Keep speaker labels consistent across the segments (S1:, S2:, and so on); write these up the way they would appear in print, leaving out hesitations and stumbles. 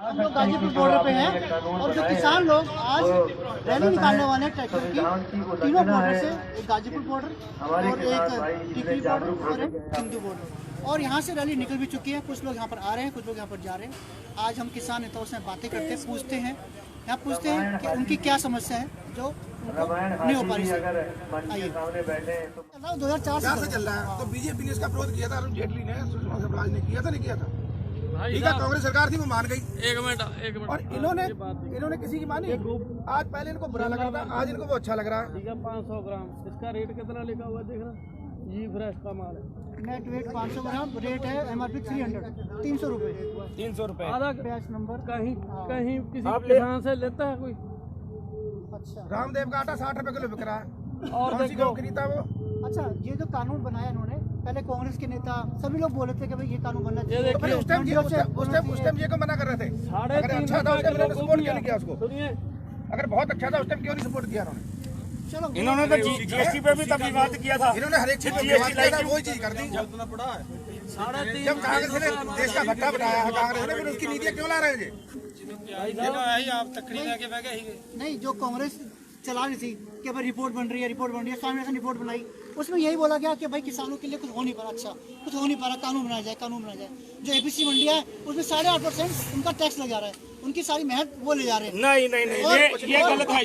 S1: हम लोग गाजीपुर बॉर्डर पे हैं और जो किसान लोग आज रैली निकालने वाले हैं ट्रैक्टर की तीनों बॉर्डर से, एक गाजीपुर बॉर्डर और एक टिकरी बॉर्डर और एक सिंधु बॉर्डर, और यहाँ से रैली निकल भी चुकी है। कुछ लोग यहाँ पर आ रहे हैं, कुछ लोग यहाँ पर जा रहे हैं। आज हम किसान नेताओं से बातें करते हैं, पूछते हैं कि उनकी क्या समस्या है जो नहीं हो पा रही। आइए, 2004
S2: से चल रहा है, तो बीजेपी ने इसका विरोध किया था, अरुण जेटली ने, सुषमा स्वराज ने किया था, नहीं किया था? ठीक है, कांग्रेस सरकार थी वो मान गई। एक मिनट और इन्होंने किसी की मानी? आज पहले इनको बुरा लग रहा था, आज इनको वो अच्छा लग रहा है।
S3: 500 ग्राम इसका रेट कितना लिखा हुआ देख रहा? ये फ्रेश का माल है,
S1: नेट वेट 500 ग्राम, रेट है MRP 300 रुपए।
S3: 300 रुपए आधा
S1: बैच नंबर।
S3: कहीं किसी किसान से लेता है कोई?
S1: अच्छा,
S2: रामदेव का आटा 60 रुपए किलो बिक रहा है,
S3: और
S2: कौन सी कंपनी था वो?
S1: अच्छा, ये जो कानून बनाया इन्होंने, पहले कांग्रेस के नेता सभी लोग बोले थे कि भाई ये कानून बनना चाहिए।
S3: ये
S2: तो फिर उस टाइम ये क्यों मना कर रहे थे? अगर अच्छा था उस टाइम इन्होंने सपोर्ट क्यों नहीं किया उसको?
S3: सुनिए,
S2: अगर बहुत अच्छा था उस टाइम क्यों नहीं सपोर्ट किया उन्होंने?
S1: चलो,
S4: इन्होंने तो GST पे भी तभी बात किया था।
S2: इन्होंने हर एक चीज पे विवाद किया था, वही चीज कर दी। जब कांग्रेस ने देश का भट्टा बनाया है कांग्रेस ने, फिर उसकी नीतियां क्यों ला रहे हैं?
S1: नहीं, जो कांग्रेस चला रही थी कि भाई रिपोर्ट बन रही है, स्वामीनाथन रिपोर्ट बनाई, उसमें यही बोला गया कि भाई किसानों के लिए कुछ हो नहीं पा रहा, अच्छा कुछ हो नहीं पा रहा, कानून बनाया जाए। जो APC मंडिया है उसमें 8.5% उनका टैक्स लग जा रहा है, उनकी सारी मेहनत वो ले जा रहे हैं।
S4: नहीं,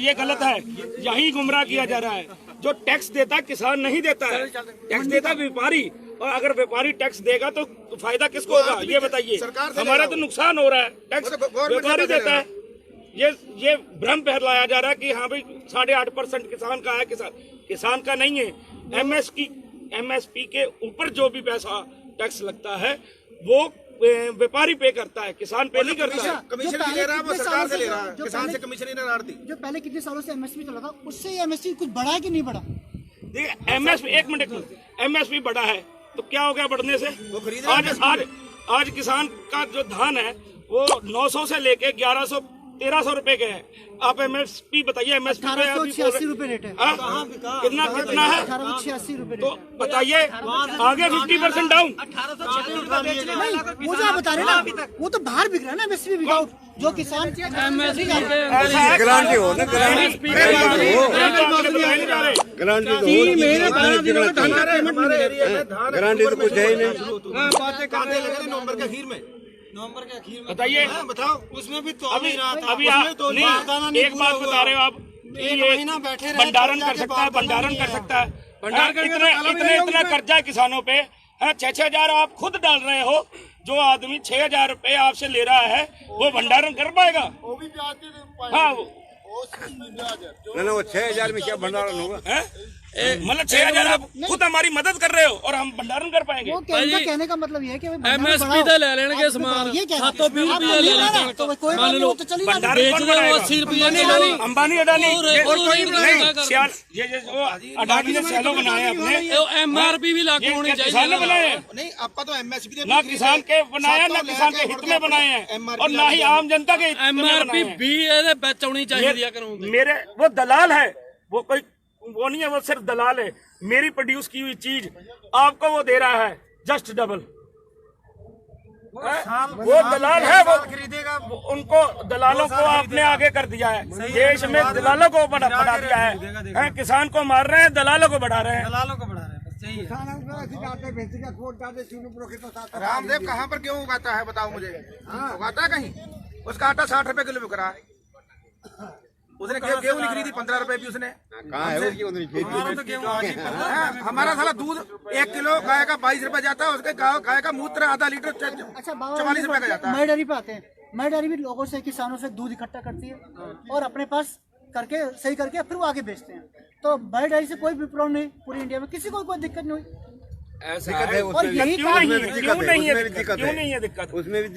S4: ये गलत है, यही गुमराह किया जा रहा है। जो टैक्स देता किसान नहीं देता है, टैक्स देता व्यापारी, और अगर व्यापारी टैक्स देगा तो फायदा किसको होगा ये बताइए? हमारा तो नुकसान हो रहा है, टैक्स व्यापारी देता है। ये भ्रम फैलाया जा रहा है कि हाँ भाई 8.5% किसान का है, किसान का नहीं है। MSP के ऊपर जो भी पैसा टैक्स लगता है वो व्यापारी पे करता है, किसान पे नहीं करता है।
S2: कमीशन भी ले रहा है, वो सरकार से ले रहा है, किसान से कमीशन ही नहीं रहा।
S1: जो पहले कितने सालों से MSP चला था, उससे ये MSP कुछ बढ़ा है कि नहीं बढ़ा?
S4: देखिए MSP, एक मिनट, MSP बढ़ा है तो क्या हो गया बढ़ने से?
S2: वो खरीद
S4: आज किसान का जो धान है वो 900 से लेके 1100 1300 रुपए के है। आप MSP बताइए, MSP
S1: 1886 रुपए रेट है।
S4: कितना है?
S1: 1886 रुपए।
S4: तो बताइए आगे 50% डाउन।
S1: वो जो आप बता रहे हैं ना, वो तो बाहर बिक रहा है ना MSP विदाउट, जो किसान
S5: गारंटी हो ना, गारंटी तो कुछ है ही नहीं।
S2: बातें करने लगे नवंबर के आखिर में,
S4: बताइए,
S2: बताओ उसमें भी तो
S4: अभी नहीं, एक बात बता रहे हो आप, भंडारण कर सकता है, इतना कर्जा है किसानों पे है। 6,000 आप खुद डाल रहे हो, जो आदमी 6,000 रुपए आपसे ले रहा है वो भंडारण कर पाएगा? हाँ,
S5: वो 6,000 में क्या भंडारण होगा?
S4: मतलब 6,000 आप खुद हमारी मदद कर रहे हो और हम भंडारण कर पाएंगे?
S1: कहने का मतलब ये है कि
S3: MSP तो ले लेंगे सामान, तो 20 रुपये ले लेंगे, मान लो
S4: भंडारण
S3: 80 रुपये नहीं,
S4: अंबानी अडानी अडानी ने सैलो बनाए अपने,
S3: MRP भी लागू होनी चाहिए।
S4: बनाए
S2: नहीं, आपका तो MSP
S4: ना किसान के बनाया, ना किसान के हित में बनाए हैं, और ना ही आम जनता के हित में
S3: MRP भी बेच होनी चाहिए कानून।
S4: मेरे वो दलाल है, वो कोई वो नहीं है, वो सिर्फ दलाल है। मेरी प्रोड्यूस की हुई चीज आपको वो दे रहा है जस्ट डबल। वो दलाल है, वो खरीदेगा। उनको दलालों को आपने आगे कर दिया है, देश में दलालों को बढ़ा दिया है। किसान को मार रहे हैं, दलालों को बढ़ा रहे हैं।
S2: रामदेव कहाँ पर क्यों उगाता है बताओ मुझे? उगाता है कहीं? उसका आटा 60 रुपए किलो बिक रहा है। उसने गेहूं नहीं खरीदी 15 रुपए भी उसने।
S5: कहाँ है
S2: हमारा साला दूध 1 किलो गाय का 22 रुपए जाता है, उसके गाय का मूत्र आधा लीटर 44 रुपए का जाता है।
S1: मई डेयरी पे आते हैं, मई डेयरी भी लोगों से, किसानों से दूध इकट्ठा करती है और अपने पास करके सही करके फिर वो आगे बेचते हैं। तो मई डेयरी से कोई भी प्रॉब्लम नहीं, पूरी इंडिया में किसी को कोई दिक्कत नहीं हुई।
S4: और यही क्यों नहीं है दिक्कत?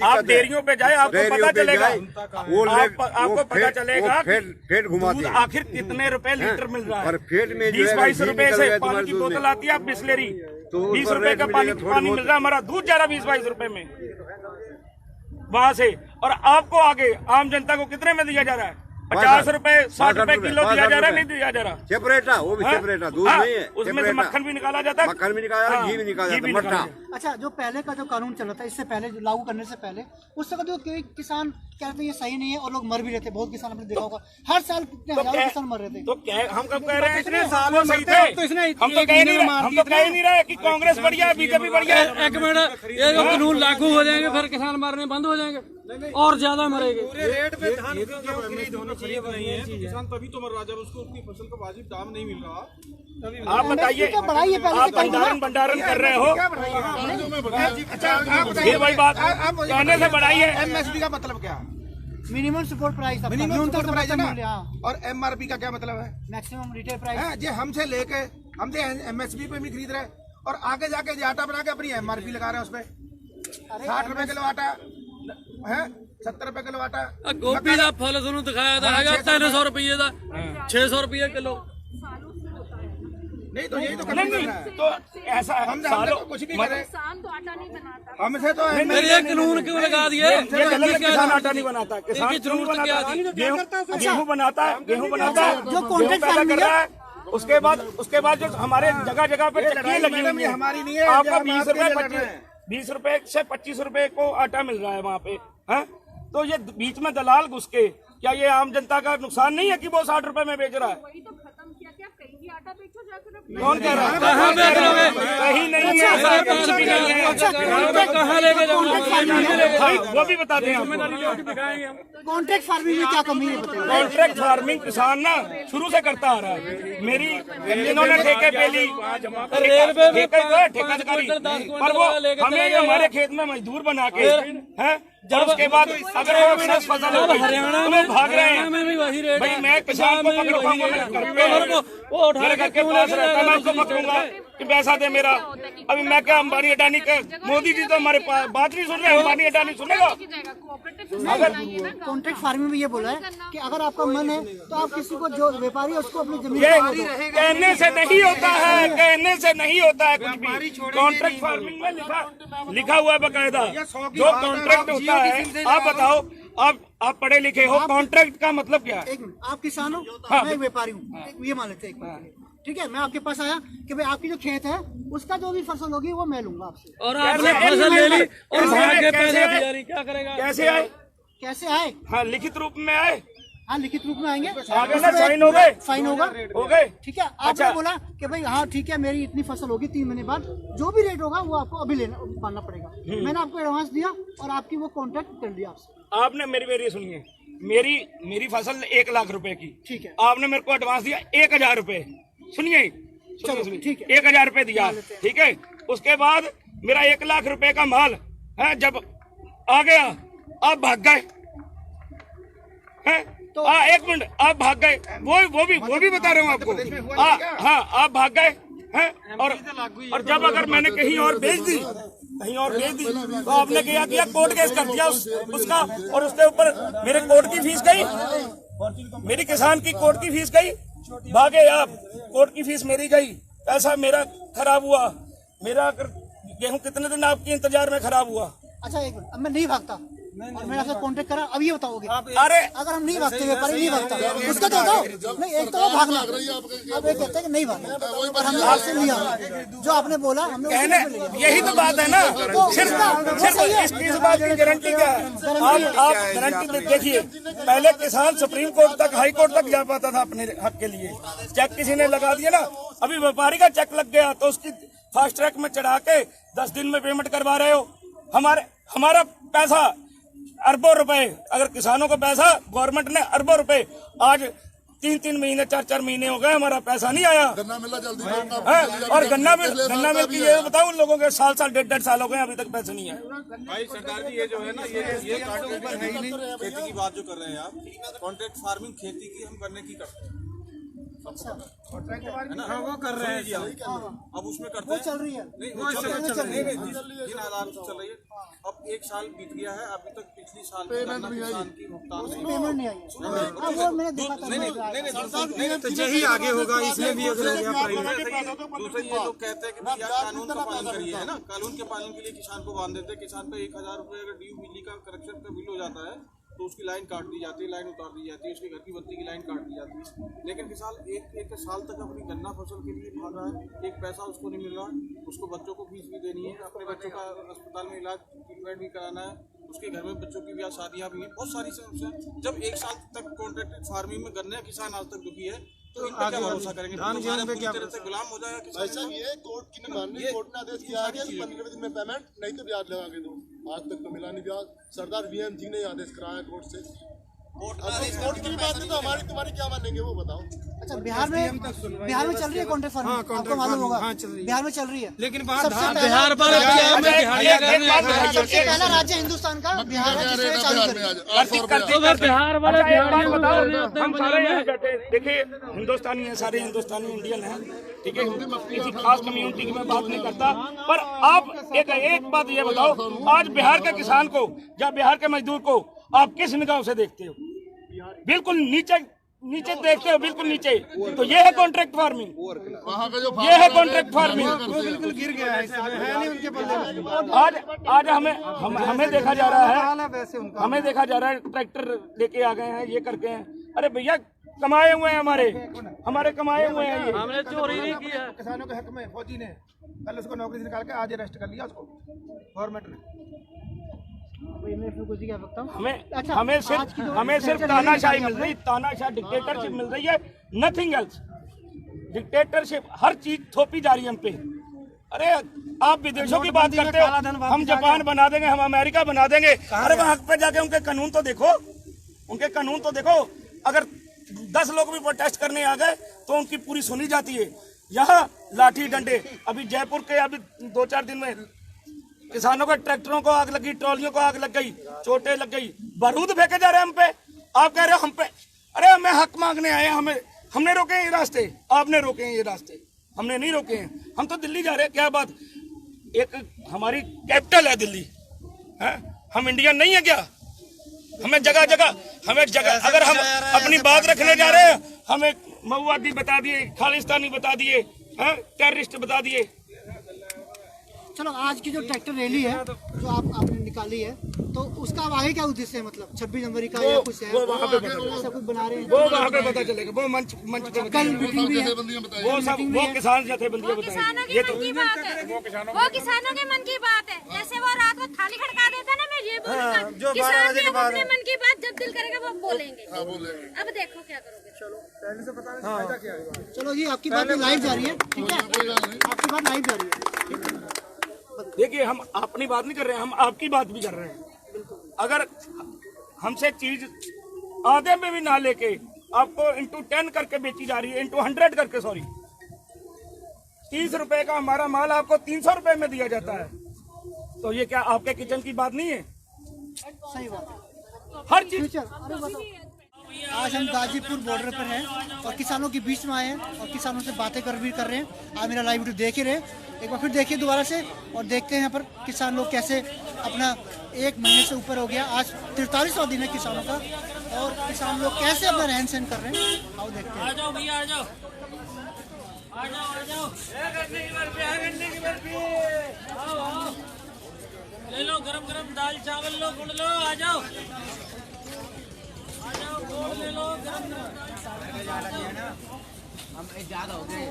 S4: आप डेयरियों पे जाए, आपको पता चलेगा, आपको पता चलेगा
S5: फेट घुमाते हैं
S4: आखिर कितने रुपए लीटर मिल रहा है।
S5: और फेट में
S4: 20-22 रुपए से पानी की बोतल आती है, आप बिस्लेरी 20 रुपए का पानी मिल रहा है। हमारा दूध जा रहा 20-22 रुपए में वहां से, और आपको आगे आम जनता को कितने में दिया जा रहा है? 50 रुपए 60 रुपए किलो दिया जा रहा है, नहीं दिया जा रहा?
S5: सेपरेट है, वो भी सेपरेट है, दूध नहीं है,
S4: उसमें से
S5: सेपरेट है।
S4: मक्खन भी निकाला जाता है,
S5: मक्खन भी निकाला जाता है, घी भी निकाला जाता है, मट्ठा।
S1: अच्छा, जो पहले का जो कानून चला था, इससे पहले जो लागू करने से पहले, उस वक्त जो किसान कहते हैं ये सही नहीं है और लोग मर भी रहते, बहुत किसान आपने देखा होगा, हर साल कितने हजारों किसान मर रहे थे।
S4: तो हम कब कह रहे हैं इतने सालों सही थे? हम तो कह नहीं रहे कि कांग्रेस बढ़िया है, बीजेपी बढ़िया है।
S3: एक मिनट, ये जो कानून लागू हो जाएंगे फिर किसान मरने बंद हो जाएंगे और ज्यादा मरेंगे।
S6: रेट पे धान की जो खरीद होनी चाहिए नहीं है, तो किसान तभी तो मर रहा जब उसको उसकी फसल का वाजिब दाम नहीं मिल रहा।
S4: आप बताइए, आप भंडारण कर रहे हो, ये वही बात कहने से बढ़ाई है।
S2: एमएसपी का मतलब क्या?
S1: Minimum support price,
S2: minimum support price है ना,
S1: हाँ।
S2: और एमआरपी का क्या मतलब है?
S1: Maximum retail price.
S2: है जे हमसे लेके हमसे एमएसपी पे भी खरीद रहे और आगे जाके जे आटा बना के अपनी एमआरपी लगा रहे हैं उसपे। 60 रुपए किलो आटा है, 70 रुपए किलो आटा।
S3: गोभी का फल ਤੁਹਾਨੂੰ ਦਿਖਾਇਆ ਤਾਂ ਹੈਗਾ 300 ਰੁਪਏ ਦਾ, 600 ਰੁਪਏ ਕਿਲੋ।
S2: नहीं तो यही तो
S4: नहीं तो ऐसा
S2: हम कुछ भी करें,
S7: किसान तो आटा नहीं बनाता।
S2: हमसे तो
S3: फिर ये कानून क्यों लगा दिए?
S4: ये गलत है, किसान आटा नहीं बनाता, किसान गेहूं बनाता, गेहूं बनाता है, गेहूं बनाता है,
S1: जो कॉन्ट्रैक्ट
S4: पैदा
S1: फार्मिंग
S4: कर रहा है। उसके बाद जो हमारे जगह जगह पे चक्की लगी हुई है,
S2: हमारी नहीं है,
S4: आपका 20 रुपए से 25 रुपए को आटा मिल रहा है वहाँ पे, है? तो ये बीच में दलाल घुस के, क्या ये आम जनता का नुकसान नहीं है कि वो 60 रुपए में बेच रहा है?
S7: वही तो खत्म किया कि आप कहीं भी आटा बेचो जाकर अपना।
S4: कौन कह रहा है?
S3: कहाँ बेच रहे हो?
S4: कहीं नहीं है, ऐसा कुछ भी नहीं है।
S3: कहाँ लेके जाओ?
S4: भाई वो भी बता दें आपको।
S1: कॉन्ट्रैक्ट फार्मिंग में क्या कमी है बताइए?
S4: कॉन्ट्रैक्ट फार्मिंग किसान ना शुरू से करता आ रहा है। मेरी इन्होंने ठेके पे ली, ठेकेदारी, पर वो हमें हमारे खेत में मजदूर बना के हैं, और उसके बाद अगर वो फ्रेश फसल हो
S3: हरियाणा
S4: तो भाग रहे हैं।
S3: में भी वही रेट
S4: भाई
S3: है।
S4: मैं किसान को पकड़ूंगा, मेरे घर के पास रहता है, मैं उसको पकड़ूंगा कि पैसा दे मेरा। अभी मैं क्या अंबानी अडानी का, मोदी जी तो हमारे बात नहीं सुन रहे, अंबानी अडानी सुनेगा?
S1: अगर कॉन्ट्रैक्ट फार्मिंग में ये बोला है कि अगर आपका मन है तो आप किसी को, जो व्यापारी है उसको अपनी जमीन
S4: ये कहने से नहीं होता है, कहने से नहीं होता है कुछ भी। कॉन्ट्रैक्ट फार्मिंग में लिखा हुआ है बकायदा, जो कॉन्ट्रैक्ट होता है। आप बताओ, आप पढ़े लिखे हो, कॉन्ट्रैक्ट का मतलब क्या है?
S1: एक मिनट, आप किसान हो,
S4: हाँ।
S1: मैं एक व्यापारी हूँ, ये मान लेते हैं एक मिनट, ठीक है? मैं आपके पास आया कि भाई आपकी जो खेत है उसका जो भी फसल होगी वो मैं लूंगा आपसे,
S3: और आपने फसल ले ली और भाग के पैसे दिया नहीं, क्या करेगा?
S4: कैसे आए?
S1: कैसे आए?
S4: हाँ, लिखित रूप में आए,
S1: हाँ लिखित रूप में आएंगे,
S4: आगे ना साइन हो गए,
S1: फाइन होगा,
S4: हो गए।
S1: ठीक है? आपने बोला कि भाई हाँ ठीक है, मेरी इतनी फसल होगी, 3 महीने बाद जो भी रेट होगा वो आपको अभी मानना पड़ेगा। मैंने आपको एडवांस दिया और आपकी वो कॉन्ट्रैक्ट कर दिया आपसे।
S4: आपने मेरी सुनिए, मेरी फसल 1 लाख रुपए की,
S1: ठीक है,
S4: आपने मेरे को एडवांस दिया 1000 रुपए। सुनिए,
S1: चलो ठीक है,
S4: 1000 रुपए दिया, ठीक है? उसके बाद मेरा 1 लाख रुपए का माल है, जब आ गया आप भाग गए हैं, तो एक मिनट, आप भाग गए, वो भी बता रहा हूँ आपको। हाँ, आप भाग गए हैं, और जब अगर मैंने कहीं और बेच दी तो आपने क्या किया? कोर्ट केस कर दिया उसका, और उसके ऊपर मेरे कोर्ट की फीस गई, मेरी किसान की कोर्ट की फीस गई, भागे आप, कोर्ट की फीस मेरी गई, पैसा मेरा खराब हुआ, मेरा गेहूं कितने दिन आपके इंतजार में खराब हुआ।
S1: अच्छा एक मिनट, अब मैं नहीं भागता और मैंने आपसे कॉन्टेक्ट करा, अब ये बताओगे?
S4: अरे
S1: अगर हम नहीं भागते, व्यापारी नहीं भागता, उसका तो बताओ। नहीं, एक तो वो भागना, अब एक कहते हैं कि नहीं भागना, और हमने आपसे लिया जो आपने बोला, हमने
S4: कहने यही तो बात है ना। सिर्फ इस बात की गारंटी क्या है? आप गारंटी देखिए, पहले किसान सुप्रीम कोर्ट तक, हाई कोर्ट तक जा पाता था अपने हक के लिए, चेक किसी ने लगा दिया ना, अभी व्यापारी का चेक लग गया तो उसकी फास्ट ट्रैक में चढ़ा के 10 दिन में पेमेंट करवा रहे हो। हमारा पैसा अरबों रुपए, अगर किसानों का पैसा गवर्नमेंट ने अरबों रुपए, आज 3 महीने 4 महीने हो गए हमारा पैसा नहीं आया।
S8: गन्ना मिला जल्दी
S4: है, और गन्ना मिल की ये बताओ उन लोगों के साल 1.5 साल हो गए अभी तक पैसे नहीं है।
S6: भाई सरकार जी, ये जो है ना, ये कानून पर है ही नहीं। खेती की बात जो कर रहे हैं आप, कॉन्ट्रैक्ट फार्मिंग खेती की हम करने की करते हैं, है ना? हाँ, वो कर रहे हैं जी, अब उसमें करते हैं,
S1: चल रही है,
S6: नहीं वो चल रही है, जिन आधार से चल रही है। अब 1 साल बीत गया है, अभी तक पिछली साल किसान की भुगतान
S1: पेमेंट नहीं आई, वो मैंने देखा था।
S6: तो यही आगे होगा, इसमें भी अगर दूसरे ये लोग कहते हैं कि भैया कानून का पालन करिए, है ना? कानून के पालन के लिए किसान को बांध देते हैं। किसान पे 1000 रुपए अगर ड्यू बिजली का कनेक्शन का बिल हो जाता है तो उसकी लाइन काट दी जाती है, लाइन उतार दी जाती है, उसके घर की बत्ती की लाइन काट दी जाती है। लेकिन किसान एक साल तक अपनी गन्ना फसल के लिए भाग रहा है, एक पैसा उसको नहीं मिल रहा, उसको बच्चों को फीस भी देनी है, अपने बच्चों का अस्पताल में इलाज ट्रीटमेंट भी कराना है, उसके घर में बच्चों की भी शादियाँ भी हैं, बहुत सारी समस्या। जब एक साल तक कॉन्ट्रैक्टेड फार्मिंग में गन्ना किसान आज तक दुखी है, तो इन पर क्या भरोसा करेंगे? तरह से गुलाम हो जाएगा किसान।
S8: ये कोर्ट की माननीय कोर्ट ने आदेश किया है कि 15 दिन में पेमेंट नहीं तो ब्याज लगा के दो। आज तक तो मिला नहीं ब्याज। सरदार वीएम सिंह ने आदेश कराया कोर्ट से। कोर्ट की बात है तो हमारी तुम्हारी क्या मानेंगे वो बताओ।
S1: अच्छा, बिहार में चल रही है कॉन्ट्रैक्ट फार्मिंग, आपको मालूम होगा। बिहार में चल रही है,
S3: लेकिन
S1: बिहार सबसे पहला राज्य हिंदुस्तान का बिहार है जिसने चालू करी।
S3: बिहार वाले
S4: हम सारे यहाँ बैठे, देखिए हिंदुस्तानी है, सारे हिंदुस्तानी इंडियन हैं, ठीक है, किसी खास कम्युनिटी की मैं बात नहीं करता। पर आप एक बात ये बताओ, आज बिहार के किसान को या बिहार के मजदूर को आप किस निगाह से देखते हो? बिल्कुल नीचे देखते हो, बिल्कुल नीचे। तो ये है कॉन्ट्रैक्ट फार्मिंग, ये है कॉन्ट्रैक्ट फार्मिंग।
S2: बिल्कुल गिर गया है नहीं उनके बदले।
S4: आज हमें देखा जा रहा है, हमें देखा जा रहा है ट्रैक्टर लेके आ गए हैं, ये करके हैं। अरे भैया कमाए हुए हैं, हमारे कमाए हुए हैं, ये
S3: हमने चोरी नहीं किया।
S2: किसानों के हक में फौजी ने कल उसको नौकरी से निकाल के आज अरेस्ट कर लिया उसको गवर्नमेंट ने।
S4: हमें सिर्फ तानाशाही मिल रही, तानाशाह डिक्टेटरशिप मिल रही है, नथिंग एल्स। डिक्टेटरशिप, हर चीज थोपी जा रही है हम पे। अरे आप विदेशों की बात करते हो, हम जापान बना देंगे, हम अमेरिका बना देंगे। अरे वहां पे जाके उनके कानून तो देखो, उनके कानून तो देखो। अगर 10 लोग भी प्रोटेस्ट करने आ गए तो उनकी पूरी सुनी जाती है। यहाँ लाठी डंडे, अभी जयपुर के अभी 2-4 दिन में किसानों के ट्रैक्टरों को आग लगी, ट्रॉलियों को आग लग गई, चोटें लग गई, बारूद फेंके जा रहे हैं हम पे। आप कह रहे हो हम पे, अरे हमें हक मांगने आए, हमने रोके हैं ये रास्ते, आपने रोके हैं ये रास्ते, हमने नहीं रोके हैं। हम तो दिल्ली जा रहे हैं, क्या बात, एक हमारी कैपिटल है दिल्ली है, हम इंडियन नहीं है क्या? हमें जगह अगर हम अपनी बात रखने जा रहे हैं, हमें मऊवादी बता दिए, खालिस्तानी बता दिए, टेररिस्ट बता दिए।
S1: चलो, आज की जो ट्रैक्टर रैली है जो आपने निकाली है, तो उसका आगे क्या उद्देश्य है? मतलब 26 जनवरी का या कुछ है, ऐसा कुछ बना रहे हैं?
S4: वो वहाँ पे पता चलेगा, वो मंच पे
S1: कल मीटिंग भी है,
S4: वो किसान जथेबंदियां बताएंगे।
S7: ये तो वो किसानों के मन की बात है। जैसे वो रात को थाली खड़का देता ना, मैं ये बोलूंगा, किसान भी अपने मन की बात जब दिल करेगा वो बोलेंगे। अब देखो क्या करोगे। चलो
S2: पहले से पता नहीं फायदा क्या है।
S1: चलो जी, आपकी बात लाइव जा रही है, ठीक है, आपकी बात लाइव जा रही है।
S4: देखिए, हम अपनी बात नहीं कर रहे हैं, हम आपकी बात भी कर रहे हैं। अगर हमसे चीज आधे में भी ना लेके आपको इंटू 10 करके बेची जा रही है, इंटू 100 करके, सॉरी, 30 रुपए का हमारा माल आपको 300 रुपए में दिया जाता है, तो ये क्या आपके किचन की बात नहीं है?
S1: सही बात,
S4: हर चीज।
S1: आज हम गाजीपुर बॉर्डर पर हैं और किसानों के बीच में आए हैं और किसानों से बातें कर रहे हैं। आप मेरा लाइव वीडियो देख ही रहे, एक बार फिर देखिए दोबारा से और देखते हैं यहाँ पर किसान लोग कैसे अपना 1 महीने से ऊपर हो गया, आज 43वां दिन है किसानों का, और किसान लोग कैसे अपना रहन सहन कर रहे हैं, आओ देखते हैं।
S3: आ जाओ भैया, आ जाओ। ले लो गरम दाल चावल लो, गुड़ लो, आ जाओ, गोल ले लो, गरम दाल चावल। हम ज्यादा हो गए।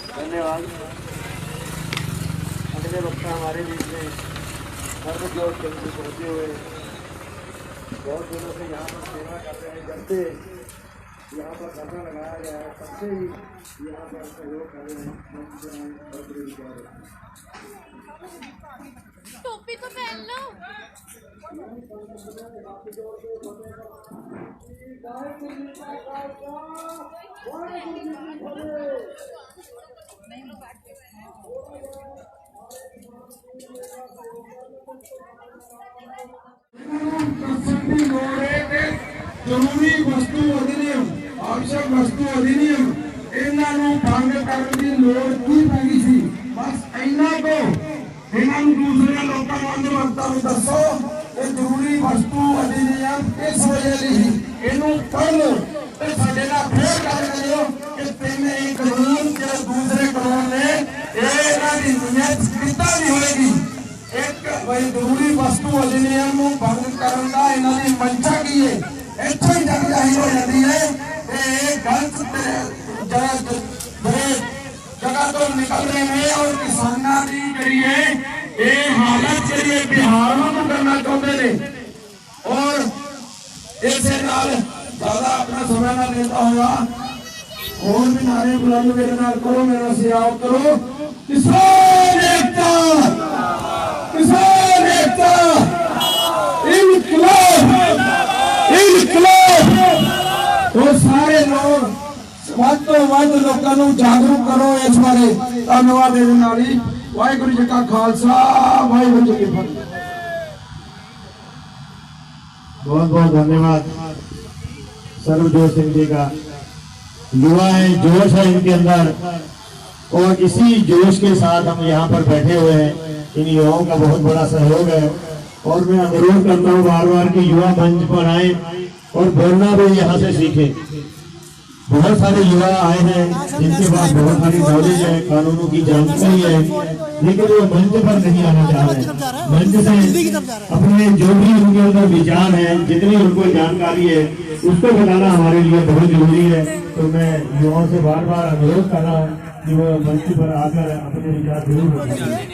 S9: धन्यवाद। अगले वक्ता हमारे बीच में सर्वजोत केंद्र पहुँचे हुए बहुत दिनों से यहाँ पर सेवा कर रहे हैं, जब से यहाँ पर धरना लगाया गया है तब से ही यहाँ पर सहयोग कर रहे हैं।
S7: टोपी तो पहन लो।
S2: जरूरी वस्तु अधिनियम आवश्यक वस्तु अधिनियम ਇਹਨਾਂ ਨੂੰ ਭੰਗ ਕਰਨ ਦੀ ਲੋੜ ਕੀ ਪੈ ਗਈ ਸੀ ਬਸ ਇੰਨਾ ਕੋ ਇਹਨਾਂ ਨੂੰ ਦੂਸਰੇ ਲੋਕਾਂ ਨੂੰ ਅੰਦਰਮੰਤਾ ਨੂੰ ਦੱਸੋ ਕਿ ਜ਼ਰੂਰੀ ਵਸਤੂ ਅਧਿਨਿਯਮ ਇਸ ਵਜ੍ਹਾ ਲਈ ਇਹਨੂੰ ਪੜ੍ਹ ਲਓ ਤੇ ਸਾਡੇ ਨਾਲ ਫੇਰ ਗੱਲ ਕਰਿਓ ਕਿ ਤਿੰਨ ਇਹ ਕਾਨੂੰਨ ਜਿਹੜਾ ਦੂਸਰੇ ਕਾਨੂੰਨ ਨੇ ਇਹਨਾਂ ਦੀ ਨਿਯਤ ਕਿੱਦਾਂ ਦੀ ਹੋਏਗੀ ਇੱਕ ਵਈ ਜ਼ਰੂਰੀ ਵਸਤੂ ਅਧਿਨਿਯਮ ਨੂੰ ਭੰਗ ਕਰਨ ਦਾ ਇਹਨਾਂ ਦੀ ਮਨਸ਼ਾ ਕੀ ਹੈ ਇੱਥੋਂ ਹੀ ਜਗ ਜ਼ਾਹਿਰ ਹੋ ਜਾਂਦੀ ਹੈ ਇਹ ਗਲਤ जगह तो निकल रहे हैं और किसानों की जड़ी है ये हालत जी बिहार में करना चाहते हैं और इसे ज्यादा अपना समय ना लेता होगा और भी नारे बुलाने मेरे नाल करो मेरा सियाव करो किसान एकता इनकलाब तो सारे लोग ਵੱਧ ਤੋਂ ਵੱਧ ਲੋਕਾਂ ਨੂੰ ਜਾਗਰੂਕ ਕਰੋ ਇਸ ਬਾਰੇ ਧੰਨਵਾਦ ਦੇਣ ਨਾਲ ਹੀ ਵਾਹਿਗੁਰੂ ਜੀ ਕਾ ਖਾਲਸਾ ਵਾਹਿਗੁਰੂ जी की फतेह।
S9: बहुत बहुत धन्यवाद सर्वजोत सिंह जी का। युवा है, जोश है इनके अंदर और इसी जोश के साथ हम यहाँ पर बैठे हुए हैं। इन युवाओं का बहुत बड़ा सहयोग है और मैं अनुरोध करता हूँ बार बार कि युवा मंच पर आए और बोलना भी यहाँ से सीखे। बहुत सारे युवा आए हैं जिनके पास बहुत सारी नॉलेज है, कानूनों की जानकारी है, लेकिन वो मंच पर नहीं आना चाह रहे। मंच से अपने जो भी उनके अंदर विचार है, जितनी उनको जानकारी है, उसको बताना हमारे लिए बहुत जरूरी है। तो मैं युवाओं से बार बार अनुरोध कर रहा हूँ कि वो मंच पर आकर अपने विचार जरूर बताएं।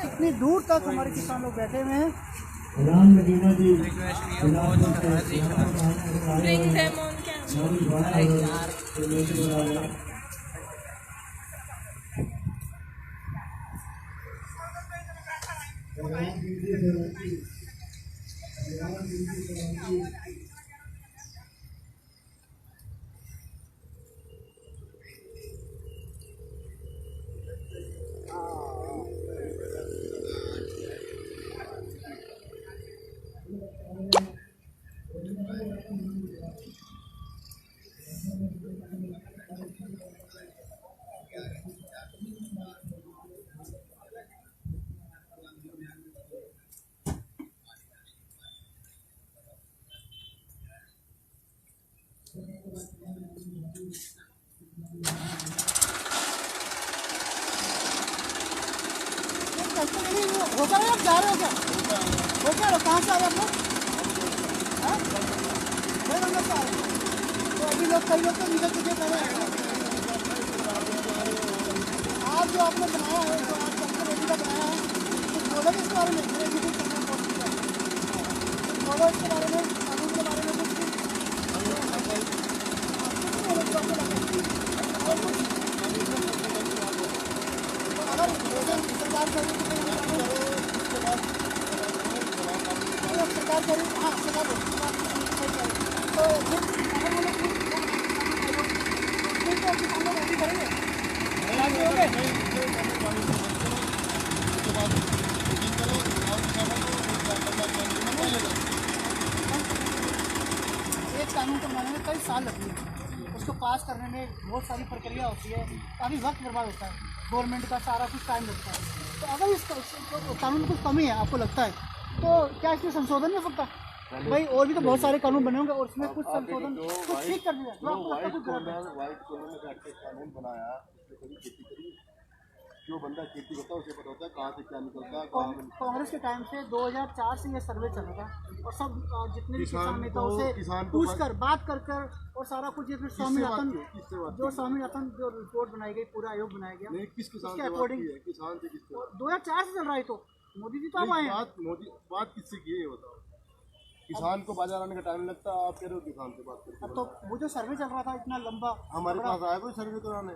S1: इतनी दूर तक हमारे किसान लोग बैठे हुए हैं।
S9: नगीना जी
S1: होकर आप जा रहे हो क्या? हो क्या रहे? कहाँ से आ रहे आप लोग? तो अभी लोग कई लोग तो निकल चुके पहले। आज जो आपने बनाया है, जो आज डॉक्टर रेड्डी का बनाया है, कुछ बोलो इसके बारे में? बोलो इसके बारे में, कानून के बारे में कुछ सरकार करेगी। हाँ सरकार एक कानून को बनाने में कई साल लगते हैं, उसको पास करने में बहुत सारी प्रक्रिया होती है, काफ़ी वक्त बर्बाद होता है, गवर्नमेंट का सारा कुछ टाइम लगता है। तो अगर इस कानून में कुछ कमी है आपको लगता है तो क्या इसमें संशोधन नहीं हो सकता? भाई और भी तो बहुत सारे कानून बने होंगे और उसमें कुछ संशोधन कुछ ठीक कर दिया जो आपको लगता है कुछ गलत है।
S8: कानून बनाया जो बंदा खेती करता है उसे पता होता है कहाँ से क्या निकलता है।
S1: कांग्रेस के टाइम से 2004 से ये सर्वे चल रहा था और सब जितने भी किसान नेताओं से पूछ कर बात कर कर और सारा कुछ जिसमें स्वामीनाथन जो रिपोर्ट बनाई गई, पूरा आयोग बनाया गया
S8: किस किसान
S1: के अकॉर्डिंग
S8: किसान से
S1: 2004 से चल रहा है। तो मोदी जी तो अब आए हैं।
S8: बात किससे की है ये बताओ? किसान को बाजार आने का टाइम लगता है, आप कह रहे हो किसान से बात करते।
S1: तो वो जो सर्वे चल रहा था इतना लंबा,
S8: हमारे पास आया कोई सर्वे कराने?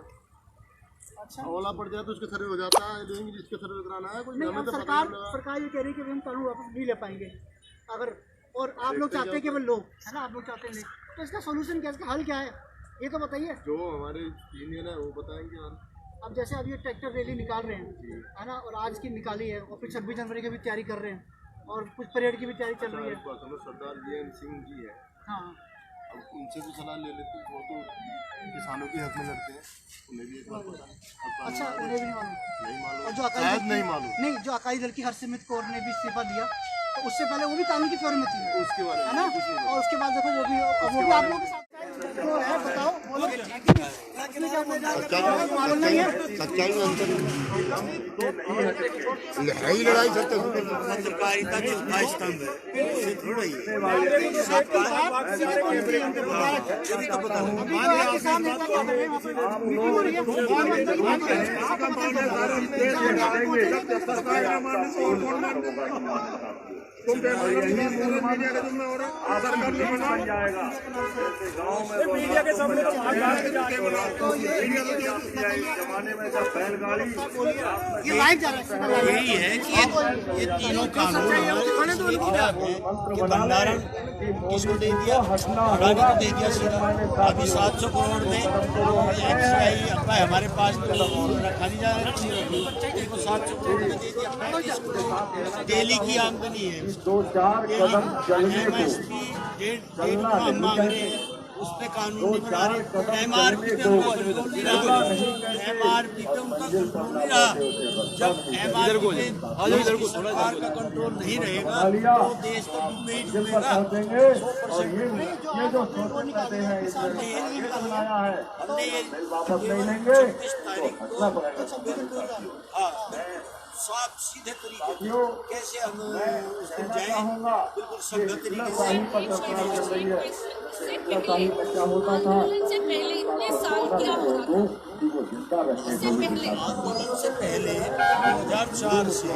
S1: अच्छा
S8: ओला पड़ जाए तो उसका सर्वे हो जाता है, लेकिन जिसका सर्वे कराना है कोई हमें तो
S1: सरकार ये कह रही है कि हम कानून वापस नहीं ले पाएंगे अगर, और आप लोग चाहते हैं केवल लोग है ना, आप लोग चाहते हैं तो इसका सोल्यूशन क्या, इसका हल क्या है ये तो बताइए।
S8: जो हमारे यूनियन है वो बताएंगे।
S1: अब जैसे अब ये ट्रैक्टर रैली निकाल रहे हैं, है ना, और आज की निकाली है और फिर 26 जनवरी की भी तैयारी कर रहे हैं और कुछ परेड की भी तैयारी चल रही है।
S8: सरदार वीएम सिंह जी है,
S1: हाँ,
S8: अब उनसे भी सलाह ले लेते हैं। वो तो किसानों के हक में लड़ते हैं, उन्हें भी एक बार पता है।
S1: अच्छा, उन्हें भी नहीं मालूम।
S8: नहीं मालूम,
S1: और जो
S8: शायद नहीं मालूम।
S1: नहीं, जो अकाली दल की हरसिमरत कौर ने भी इस्तीफा दिया, तो उससे पहले वो भी कानून की फेवर में थी,
S8: उसके बारे
S1: है ना, और उसके बाद देखो वो भी आप लोगों के साथ तो है। बताओ, बोलो।
S8: सच्चाई में अंतर है ही, लड़ाई सत्य
S5: पत्रकारिता चौथा स्तंभ है, उससे थोड़ा ही
S9: बन जाएगा। गाँव में मीडिया के सामने जमाने में जब बैलगाड़ी
S1: ये लाइव जा रहा है।
S5: यही है कि ये तीनों कानून कि भंडारण किसको दे दिया, अडानी को दे दिया सीधा। अभी 700 करोड़ में XCI अपना हमारे पास रखा नहीं जा रहा है, देखो 700 करोड़ में दे दिया। डेली की आमदनी है,
S9: 2-4 कदम चलने को
S5: डेढ़ हम मांग रहे हैं, उस पर कानून नहीं बना रहे। MRP पे उनका कंट्रोल नहीं रहा, MRP पे उनका कंट्रोल नहीं रहा। जब MRP पे सरकार का कंट्रोल नहीं रहेगा तो देश को डूबे ही डूबेगा।
S9: और ये जो शोषण करते हैं इसमें बनाया है, वापस नहीं लेंगे
S5: 26 तारीख को साफ सीधे तरीके से कैसे हम उसको जाएं, बिल्कुल सभ्य तरीके से।
S7: आंदोलन से पहले इतने साल क्या हो रहा था?
S5: आंदोलन से पहले 2004 से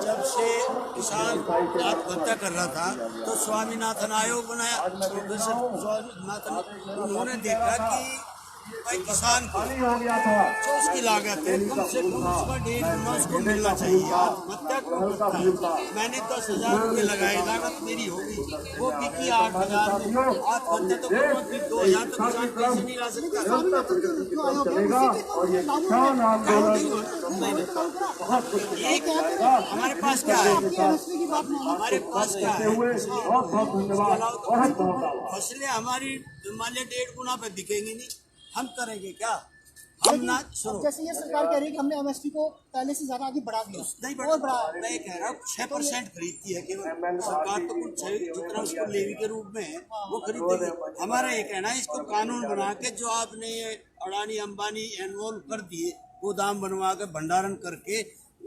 S5: जब से किसान आत्महत्या कर रहा था तो स्वामीनाथन आयोग बनाया। प्रोफेसर स्वामीनाथन, उन्होंने देखा कि भाई किसान को जो उसकी लागत है कम से कम उसका 1.5 गुना उसको मिलना चाहिए। आत्महत्या क्यों करता है? मैंने 10,000 रुपये लगाए, लागत मेरी होगी, वो बिकी 8,000 में। आत्महत्या तो 2,000 तो किसान पैसे नहीं ला सकता। हमारे पास क्या है, हमारे पास क्या है, फसलें हमारी मान लिया 1.5 गुना पे बिकेंगी नहीं, हम करेंगे क्या? हम ना सुनो,
S1: जैसे ये सरकार कह रही है कि हमने MSP को पहले से ज्यादा आगे बढ़ा दिया,
S5: नहीं बढ़ा। मैं कह रहा हूँ 6% खरीदती है केवल सरकार, तो कुछ जितना उसको लेवी के रूप में है वो खरीदेगी। हमारा ये कहना है इसको कानून बना के जो आपने ये अडानी अंबानी इन्वॉल्व कर दिए, गोदाम बनवा के भंडारण करके,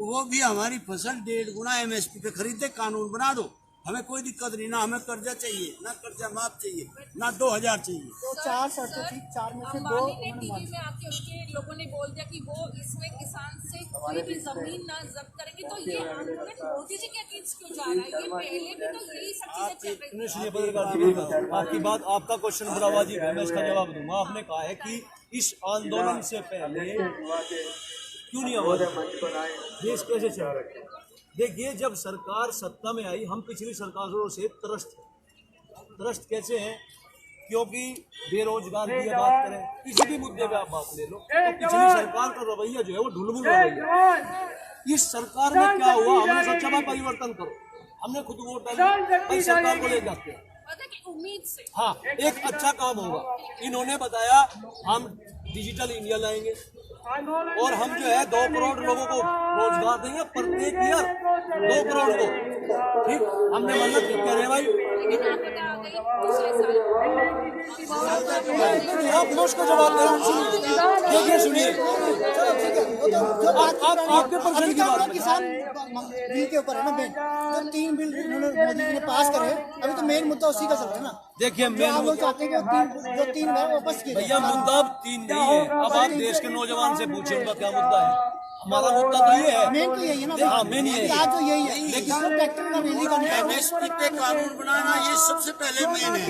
S5: वो भी हमारी फसल 1.5 गुना MSP पे खरीदे। कानून बना दो, हमें कोई दिक्कत नहीं, ना हमें कर्जा चाहिए, ना कर्जा माफ चाहिए, ना 2,000 चाहिए।
S1: तो 4 शर्तें थी, 4 में से 2
S7: अंबानी ने टीवी में आके उनके लोगों ने बोल दिया कि वो इसमें किसान से कोई भी जमीन ना जब्त करेंगे। तो ये आंदोलन मोदी जी के अगेंस्ट क्यों जा रहा है? ये पहले भी तो यही सब चीजें चल रही थी।
S3: आपकी बात, आपका क्वेश्चन बड़ा वाजिब है, मैं इसका जवाब दूंगा। आपने कहा है कि इस आंदोलन से पहले क्यों नहीं आवाज, देश कैसे चल रहा है? देखिए, जब सरकार सत्ता में आई, हम पिछली सरकारों से त्रस्त कैसे हैं? क्योंकि बेरोजगार की बात करें, किसी भी मुद्दे पे आप बात ले लो, तो पिछली सरकार का रवैया जो है वो ढुलमुल रवैया। इस सरकार में क्या हुआ? हमने सोचा भाई परिवर्तन करो, हमने खुद वोट डाली, इस सरकार को ले जाते हैं।
S7: उम्मीद से
S3: हाँ, एक अच्छा काम होगा। इन्होंने बताया हम डिजिटल इंडिया लाएंगे और हम जो है 2 करोड़ लोगों को रोजगार देंगे प्रत्येक ईयर, 2 करोड़ को। ठीक, हमने मन्नत कह रहे हैं भाई, आप उसका जवाब दे रहे हैं। सुनिए, आपके प्रश्न की बात,
S1: किसान बिल के ऊपर है ना, बिल तो 3 बिल उन्होंने मोदी जी ने पास करे, अभी तो मेन मुद्दा उसी का चल रहा है ना।
S3: देखिए,
S1: आप लोग चाहते हैं कि जो 3 है वापस किए
S3: भैया, मुद्दा अब 3 नहीं है। अब आप देश के नौजवान से पूछे उनका क्या मुद्दा है। हमारा मुद्दा तो ये है,
S1: मेन तो यही है ना।
S3: हाँ, मेन यही है,
S1: तो यही है, लेकिन ट्रैक्टर का रैली करना,
S5: MSP पे कानून बनाना ये सबसे पहले मेन है।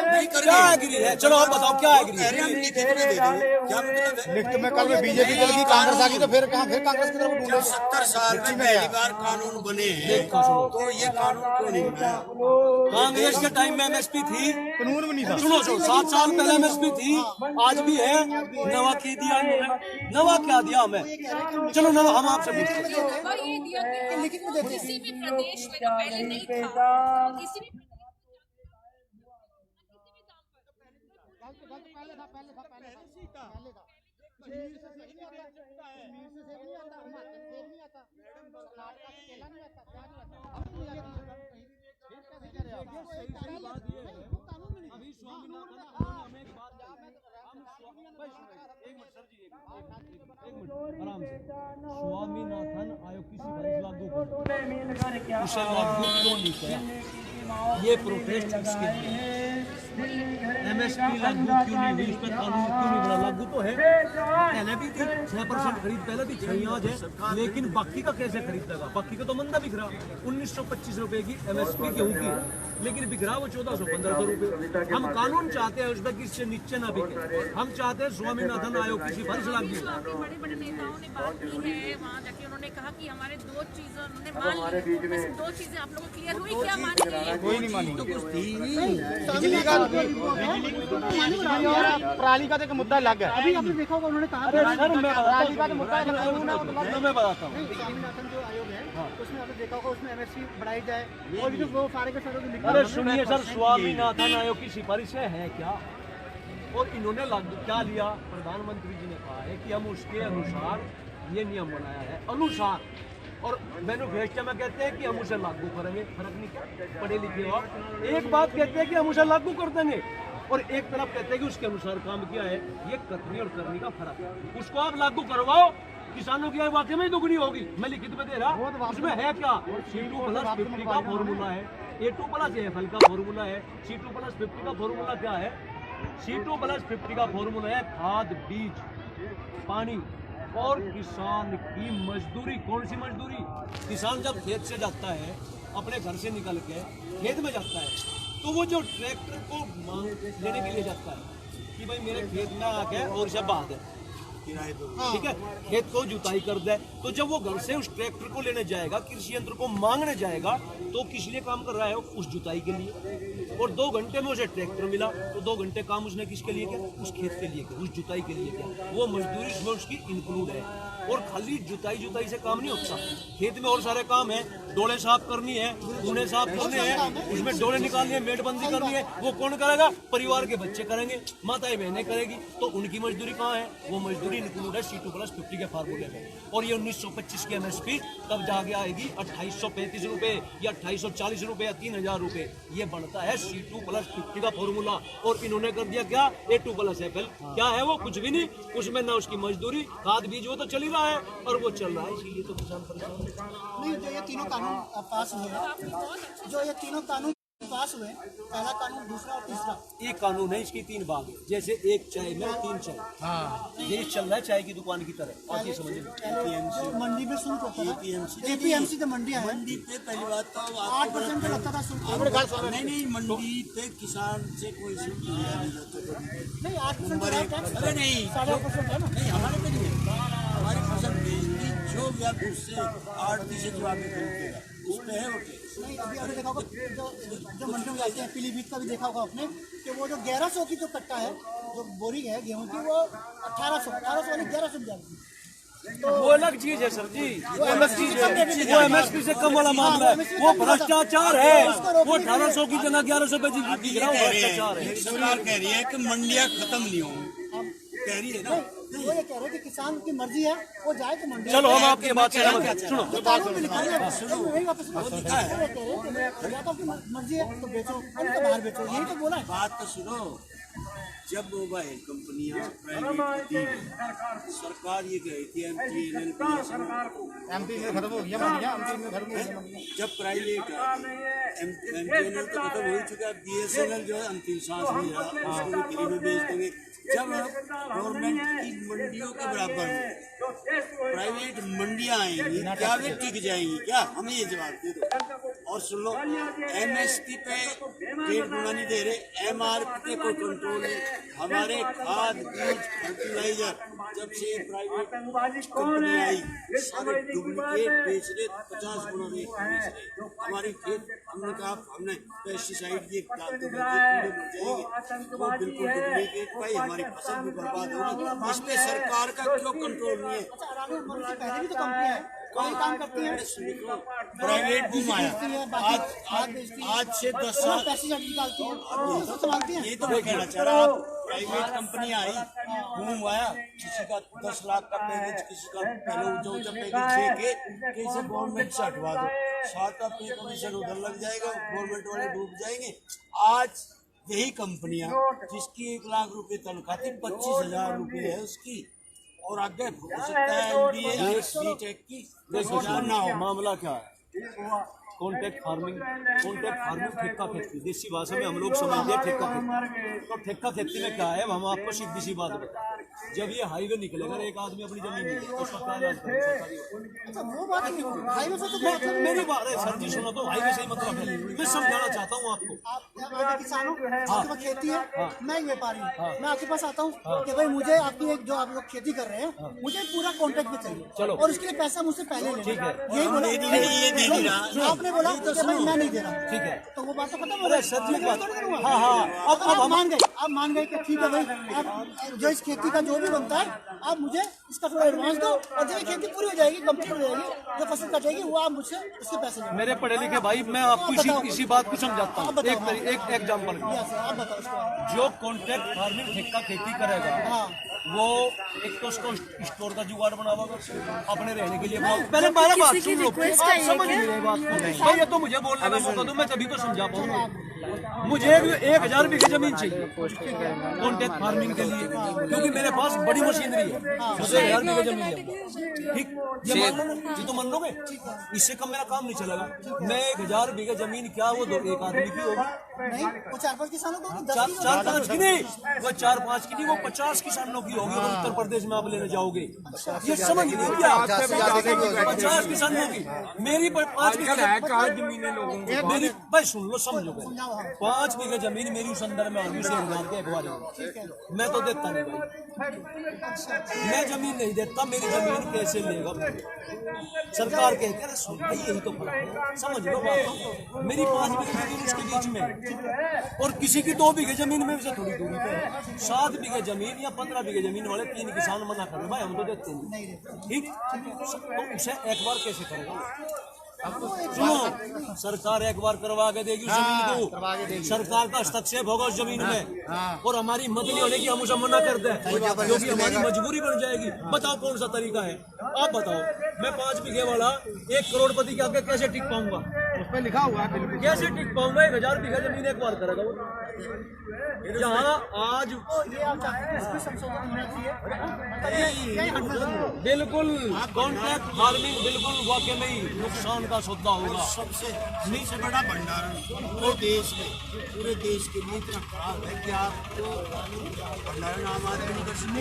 S5: नहीं कर
S3: क्या एग्री है? चलो आप बताओ क्या एग्री है?
S5: हम लिखित में दे देंगे, क्या मतलब है?
S2: लिखित में कल में बीजेपी चल गई, कांग्रेस आ गई, तो फिर कहाँ, फिर कांग्रेस की तरफ
S5: जब 70 साल में पहली बार कानून बने हैं तो ये कानून क्यों नहीं बना?
S3: कांग्रेस के टाइम में एमएसपी थी, कानून भी नहीं था। सुनो 7 साल पहले एमएसपी थी, आज भी है। नवा क्या दिया इन्होंने? नवा क्या दिया हमें? चलो नवा हम आपसे पूछते हैं।
S7: ये दिया कि किसी भी प्रदेश में जो पहले नहीं था, किसी भी
S3: स्वामीनाथन आयोग की सिफारिश लागू कर, उसे लागू क्यों नहीं किया? ये प्रोटेस्ट इसके लिए। एमएसपी लागू क्यों नहीं हुई? इस पर कानून क्यों नहीं बना? लागू तो है, पहले भी थी 6% खरीद, पहले भी 6 आज है, लेकिन बाकी का कैसे खरीद लगा? बाकी का तो मंदा बिक रहा। 1925 रुपए की एमएसपी गेहूं की, लेकिन बिक रहा वो 1400-1500 रुपए। हम कानून चाहते हैं उसमें कि इससे नीचे ना बिके। हम चाहते हैं स्वामीनाथन आयोग की सिफारिश लागू।
S7: बड़े बड़े नेताओं ने बात की है, वहाँ जाके उन्होंने कहा कि हमारे 2 चीजें उन्होंने मान ली, बस 2 चीजें आप लोगों को क्लियर हुई, क्या मान ली?
S6: कोई नहीं मानी,
S7: तो कुछ थी
S6: बिजली का पराली का तो मुद्दा लग गया।
S1: अभी आपने देखा होगा उन्होंने कहा
S6: पराली का मुद्दा मैं बताता हूँ।
S1: स्वामीनाथन जो आयोग है उसमें आपने देखा होगा उसमें एमएसपी बढ़ाई जाए और भी जो वो सारे के सारे
S3: अरे सुनिए सर, स्वामीनाथन आयोग की सिफारिशें हैं क्या? और इन्होंने लागू क्या लिया? प्रधानमंत्री जी ने कहा है कि हम उसके अनुसार ये नियम बनाया है, अनुसार, और मैन्युफेस्टो में कहते हैं कि हम उसे लागू करेंगे। फर्क नहीं क्या? पढ़े लिखे हो आप। एक बात कहते हैं कि हम उसे लागू कर देंगे, और एक तरफ कहते हैं कि उसके अनुसार काम किया है। ये कथनी और करनी का फर्क है। उसको आप लागू करवाओ, किसानों की आय वाकई में दुगनी होगी। मैं लिखित में दे रहा, उसमें है क्या? C2+50 का फॉर्मूला है, A2+AFL का फॉर्मूला है। C2+50 का फॉर्मूला क्या है? C2+50 का फॉर्मूला है खाद, बीज, पानी और किसान की मजदूरी। कौन सी मजदूरी? किसान जब खेत से जाता है, अपने घर से निकल के खेत में जाता है, तो वो जो ट्रैक्टर को लेने के लिए जाता है कि भाई मेरे खेत में आके और से बात है, ठीक है, खेत को जुताई कर दे। तो जब वो घर से उस ट्रैक्टर को लेने जाएगा, कृषि यंत्र को मांगने जाएगा, तो किस लिए काम कर रहा है? उस जुताई के लिए। और 2 घंटे में उसे ट्रैक्टर मिला, तो 2 घंटे काम उसने किसके लिए किया? उस खेत के लिए किया, उस जुताई के लिए किया। वो मजदूरी उसमें उसकी इंक्लूड है। और खाली जुताई से काम नहीं होता, खेत में और सारे काम है। डोले साफ करनी है, कूने साफ करने हैं, उसमें डोले निकालनी है, मेटबंदी करनी है। वो कौन करेगा? परिवार के बच्चे करेंगे, माताएं बहनें करेगी। तो उनकी मजदूरी कहाँ है? वो मजदूरी इंक्लूड है C2+50 के फार्मूले में। और ये 1925 की एमएसपी तब जाके आएगी 2835 रुपए या 2840 रुपए या 3000 रुपए। ये बनता है C2+50 का फॉर्मूला। और इन्होंने कर दिया क्या? A2+FL। क्या है वो? कुछ भी नहीं। उसमें ना उसकी मजदूरी, खाद, बीज, वो तो चल ही रहा है, और वो चल रहा है, इसीलिए तो किसान परेशान
S1: नहीं। जो ये तीनों कानून पास हुए, जो ये तीनों कानून पास हुए, पहला कानून, दूसरा और तीसरा,
S3: एक कानून है, इसकी 3 भाग है। जैसे एक चाय में 3 चाय, ये चल रहा है चाय की दुकान की तरह। आप ये समझिए,
S1: मंडी में शुल्क होता था, APMC तो मंडियां हैं,
S5: मंडी पे पहली बात तो
S1: 8% का लगता था शुल्क।
S5: नहीं, मंडी पे किसान से कोई शुल्क
S1: नहीं, 8%
S5: अरे नहीं,
S1: 8.5% है ना।
S5: नहीं हमारे पे नहीं है। हमारी फसल बेचती जो या उससे 8% से जो आगे खरीदेगा उस पे है वो टैक्स।
S1: नहीं, अभी आपने देखा होगा जो मंडियों में जाते हैं, पीलीभीत का भी देखा होगा आपने कि वो जो 1100 की जो कट्टा है, जो बोरी है गेहूं की, वो 1800 वाली 1100 की जाती है।
S3: तो वो अलग चीज है सर जी, वो अलग चीज है। वो एमएसपी से कम वाला मामला है, वो भ्रष्टाचार है। वो 1800 की जगह 1100 पे दिख रहा है, भ्रष्टाचार है।
S5: सरकार कह रही है कि मंडियां खत्म नहीं होंगी, कह रही है ना।
S1: वो ये कह रहे हैं कि किसान की मर्जी है, वो जाए तो मंडी।
S3: चलो हम आपकी बात से सहमत हैं। सुनो,
S1: कानून में लिखा है, वही वापस लिखा है, या तो आपकी मर्जी है तो बेचो, नहीं तो बाहर बेचो, यही तो बोला है।
S5: बात तो सुनो, जब मोबाइल कंपनियां प्राइवेट होती हैं, सरकार ये कह रही थी
S6: MP में खत्म हो गया मंडियां, MP में खत्म हो गया।
S5: जब प्राइवेट MTNL तो खत्म हो ही चुका है। BSNL जो है अंतिम सांस ले रहा है, उसको भी फ्री में बेच देंगे। जब गवर्नमेंट की मंडियों के बराबर प्राइवेट मंडियां आएंगी, क्या वे टिक जाएंगी क्या? हमें ये जवाब दे दो। और सुन लो, MSP पे रेट गुना नहीं दे रहे, MRP पे कोई कंट्रोल नहीं। हमारे खाद, बीज, फर्टिलाइजर जब से प्राइवेट कंपनी आई, सारे डुप्लीकेट बेच रहे, 50 गुना बेच रहे। हमारी खेत, हमने कहा हमने पेस्टिसाइड ये डालते जाएंगे, वो बिल्कुल डुप्लीकेट पाई, हमारी फसल भी बर्बाद होगी। इस पे सरकार का क्यों कंट्रोल नहीं है?
S1: पहले भी तो कंपनी है, कोई काम करती है,
S5: प्राइवेट बूम आया आज से 10 साल
S1: संभालती है।
S5: ये तो मैं कहना चाह रहा हूँ, प्राइवेट कंपनी आई, बूम आया, किसी का 10 लाख का पैकेज, किसी का पहले ऊंचा पैकेज दे के कैसे गवर्नमेंट से हटवा दो, 7 का पे कमीशन उधर लग जाएगा, गवर्नमेंट वाले डूब जाएंगे। आज यही कंपनियां जिसकी 1 लाख रुपए तनख्वाह थी, 25,000 रुपए है उसकी, और आगे हो सकता है MBA BTech की 10,000 ना हो।
S3: मामला क्या है? कॉन्ट्रैक्ट फार्मिंग ठेका फैक्ट्री, देसी भाषा में हम लोग समझते हैं ठेका फैक्ट्री। तो ठेका फैक्ट्री में क्या है, हम आपको सीधी सी बात बताएं, जब ये हाईवे निकलेगा, एक आदमी अपनी जमीन नहीं तो उसका क्या लाभ करेगा?
S1: वो बात नहीं, हाईवे से तो
S3: मेरी बात है सर जी, सुनो तो हाईवे से ही मतलब है, मैं समझाना चाहता हूँ आपको।
S1: आप किसान हो, आपके पास खेती है, मैं व्यापारी हूँ, मैं आपके पास आता हूँ कि भाई मुझे आपकी एक जो आप लोग खेती कर रहे हैं, मुझे पूरा कॉन्ट्रैक्ट पे चाहिए,
S3: चलो,
S1: और उसके लिए पैसा मुझसे पहले लेना।
S3: ठीक है,
S1: यही बोला आपने, बोला कि भाई मैं नहीं दे रहा,
S3: ठीक है,
S1: तो वो बात तो खत्म हो गई।
S3: सर जी बात,
S1: हाँ, अब आप मान गए कि ठीक है भाई, आप जो इस खेती का जो भी बनता है, आप मुझे इसका थोड़ा एडवांस दो, और जब खेती पूरी हो जाएगी, कंप्लीट हो जाएगी, जो फसल कटेगी वो आप मुझसे उसके पैसे लेंगे।
S3: मेरे पढ़े लिखे भाई, मैं आपको इसी बात को समझाता हूँ। एक एग्जाम्पल,
S1: आप बताओ,
S3: जो कॉन्ट्रैक्ट फार्मिंग ठेका खेती करेगा, वो एक तो उसको स्टोर का जुगाड़ बनावा, अपने रहने के लिए। पहले मेरा बात सुन लो, आप समझ नहीं रहे बात को भाई, ये तो मुझे बोलने का मौका दो, मैं तभी तो समझा पाऊंगा। मुझे 1000 बीघे जमीन चाहिए कॉन्ट्रैक्ट फार्मिंग के लिए, क्योंकि मेरे पास बड़ी मशीनरी है, मुझे 1000 बीघे जमीन चाहिए। ठीक, ये तो मान लोगे, इससे कम मेरा काम नहीं चलेगा। मैं 1000 बीघे जमीन, क्या वो एक आदमी की होगी?
S1: नहीं, वो 4-5 किसानों को,
S3: 4-5 की नहीं, वो 4-5 की नहीं, वो 50 किसानों की होगी। अगर उत्तर प्रदेश में आप लेने जाओगे, ये समझ नहीं क्या, 50 किसानों की, मेरी 5 बीघे लोगों, मेरी भाई सुन लो, समझोगे, 5 बीघे जमीन मेरी उस अंदर में होगी, एक बार मैं तो देता नहीं भाई, मैं जमीन नहीं देता, मेरी जमीन कैसे लेगा? सरकार कहती है, सुन भाई यही तो फर्क है, समझ लो बात। मेरी 5 बीघे जमीन उसके बीच में, और किसी की 2 बीघे जमीन में से थोड़ी दूरी पे 7 बीघे जमीन या 15 बीघे जमीन वाले 3 किसान मना कर रहे, भाई हम तो देते नहीं। ठीक, तो उसे एक बार कैसे करेगा? सुनो, सरकार एक बार करवा के देगी उस जमीन को, सरकार का हस्तक्षेप होगा उस जमीन में, और हमारी मत नहीं होने की हम उसे मना कर दें, क्योंकि हमारी मजबूरी बन जाएगी। बताओ कौन सा तरीका है? आप बताओ, मैं 5 बीघे वाला 1 करोड़पति के आगे कैसे टिक पाऊंगा?
S2: उस पर लिखा हुआ है,
S3: कैसे टिक पाऊंगा? 1000 बीघा जमीन एक बार करेगा वो, जहाँ आज बिल्कुल कॉन्ट्रैक्ट फार्मिंग बिल्कुल वाकई में नुकसान का सौदा होगा।
S5: सबसे बड़ा भंडारण पूरे देश में, पूरे देश के लिए इतना खराब है कि आपको भंडारण आम आदमी नहीं कर सकते,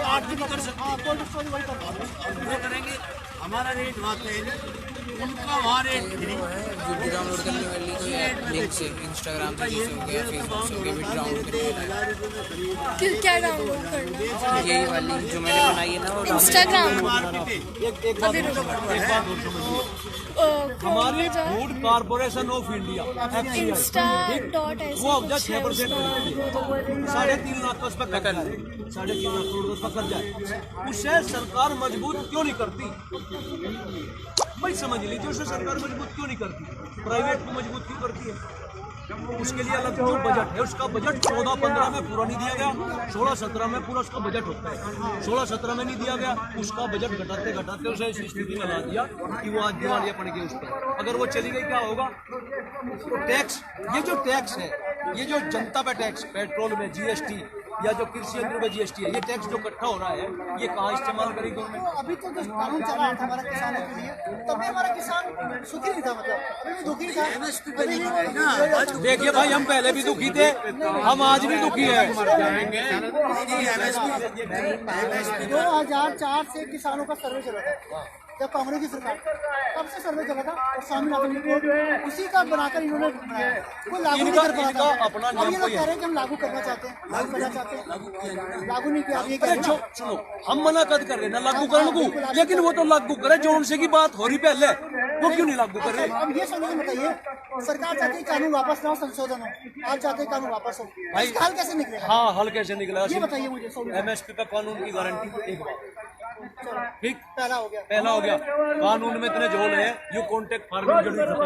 S5: आप नहीं कर सकते, वो करेंगे। हमारा रेट वहाँ तय नहीं, उनका वहाँ रेट
S10: वीडियो डाउनलोड करने वाली तो लिंक से इंस्टाग्राम पे जैसे हो गया, फेसबुक से हो गया, वीडियो डाउनलोड करने
S7: क्या डाउनलोड करना?
S10: यही वाली जो मैंने बनाई है ना, वो
S7: इंस्टाग्राम
S3: हमारी फूड कॉर्पोरेशन ऑफ इंडिया वो अब 6% 3.5 लाख का उस पर कर जाए, 3.5 लाख करोड़ का कर जाए, उससे सरकार मजबूत क्यों नहीं करती? भाई समझ लीजिए, उससे सरकार मजबूत क्यों नहीं करती? प्राइवेट को मजबूत क्यों करती है? उसके लिए अलग जो बजट है, उसका बजट 14-15 में पूरा नहीं दिया गया, 16-17 में पूरा उसका बजट होता है, 16-17 में नहीं दिया गया, उसका बजट घटाते घटाते उसे इस स्थिति में ला दिया कि वो आज दिवालिया पड़ गई उस पर। अगर वो चली गई क्या होगा? टैक्स, ये जो टैक्स है, ये जो जनता पे टैक्स, पेट्रोल में GST, या जो कृषि यंत्र में GST है, ये टैक्स जो इकट्ठा हो रहा है ये कहाँ इस्तेमाल करेगी गवर्नमेंट?
S1: अभी तो जो कानून चला था हमारा किसानों के लिए, तब भी हमारा किसान सुखी नहीं था, मतलब अभी भी दुखी था।
S3: देखिए भाई, हम पहले भी दुखी थे, हम आज भी दुखी है।
S1: 2004 से किसानों का सर्वे चला था, जब कांग्रेस की सरकार तब से सर्वे चला था, और स्वामीनाथन रिपोर्ट उसी का बनाकर इन्होंने बनाया, कोई लागू नहीं कर पाया था।
S3: अपना
S1: अब ये लोग कह रहे हैं कि हम लागू करना चाहते हैं, लागू करना चाहते हैं, लागू नहीं किया। ये कह रहे हैं
S3: सुनो, हम मना कर रहे हैं ना लागू करने को, लेकिन वो तो लागू करे जो उनसे की बात हो रही पहले, वो क्यों नहीं लागू कर रहे?
S1: अब ये समझ बताइए, सरकार चाहती है कानून वापस ना हो, संशोधन हो, आप चाहते हैं कानून वापस हो, इसका हल कैसे निकलेगा?
S3: हाँ, हल कैसे निकला?
S1: ये बताइए मुझे।
S3: MSP पे कानून की गारंटी एक बार, ठीक,
S1: पहला हो गया,
S3: पहला हो गया। कानून में इतने झोल है, यू कॉन्टेक्ट फार्मिंग जरूर खत्म।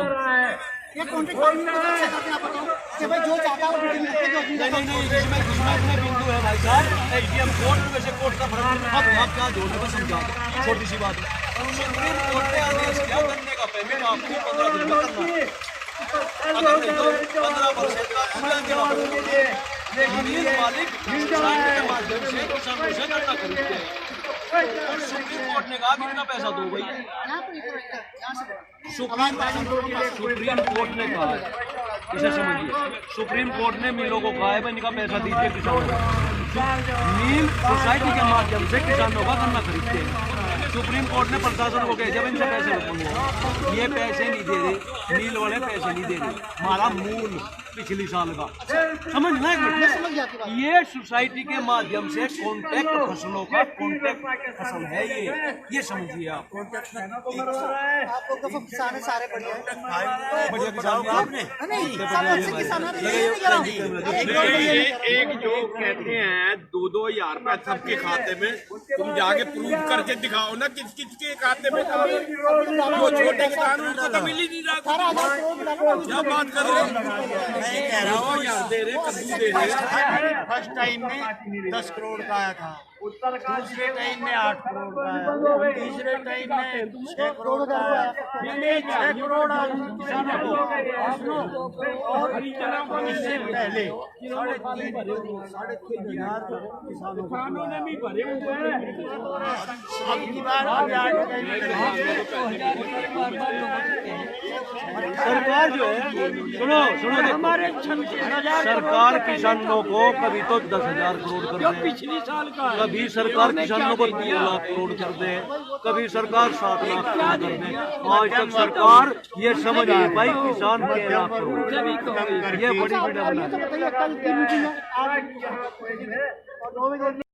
S1: ये कॉन्ट्रैक्ट फार्मिंग में कैसे करते हैं आप बताओ, कि भाई जो चाहता है वो बिल्डिंग रखे, जो अपनी
S3: नहीं, इसमें इतने बिंदु है भाई साहब। HDM कोर्ट में से कोर्ट का फर्क आप क्या जोड़ने को समझा दो, छोटी सी बात है। सुप्रीम कोर्ट ने आदेश किया करने का पेमेंट आपको 15 दिन में करना है, अगर नहीं तो 15% का मूल्यांकन देना पड़ेगा। जमीन मालिक किसान के माध्यम से किसानों से गणना खरीदते हैं, और सुप्रीम कोर्ट ने कहा कि इतना पैसा दो भाई। सुप्रीम कोर्ट ने कहा है, इसे समझिए, सुप्रीम कोर्ट ने मिलों को कहा है भाई इनका पैसा दीजिए किसानों को। मिल सोसाइटी के माध्यम से किसानों का गन्ना खरीदते हैं। सुप्रीम कोर्ट ने प्रशासन को कहा जब इनसे पैसे मंगवाओ, ये पैसे नहीं दे रहे, मिल वाले पैसे नहीं दे रहे, हमारा मूल पिछली साल का समझना है। ये सोसाइटी के माध्यम से कॉन्ट्रैक्ट फसलों का कॉन्ट्रैक्ट फसल है, ये समझिए आप।
S1: आप लोग तो किसान है, सारे बढ़िया
S3: बढ़िया किसान आपने
S4: एक जो कहते हैं 2-2 हजार रुपया सबके खाते में, तुम जाके प्रूव करके दिखाओ ना किस किस के खाते में, जो छोटे किसान उनको तो मिल ही नहीं रहा। क्या बात कर रहे हो?
S5: फर्स्ट टाइम में 10 करोड़ का आया था, दूसरे टाइम में 8 करोड़ का आया, तीसरे टाइम में 6 करोड़ का आया, 6 करोड़ किसानों को, और इससे पहले 3.5 दिनार किसानों ने भी भरे हुए हैं। अब की बार
S3: सरकार जो है, सुनो हमारे सरकार किसानों को कभी तो 10,000 करोड़ कर दे, पिछली साल का कभी सरकार किसानों को 3 लाख करोड़ कर दे, कभी सरकार 7 लाख करोड़ कर दे। आज तक सरकार ये समझ नहीं पाई किसान के लाख करोड़, ये बड़ी डेवलपमेंट है।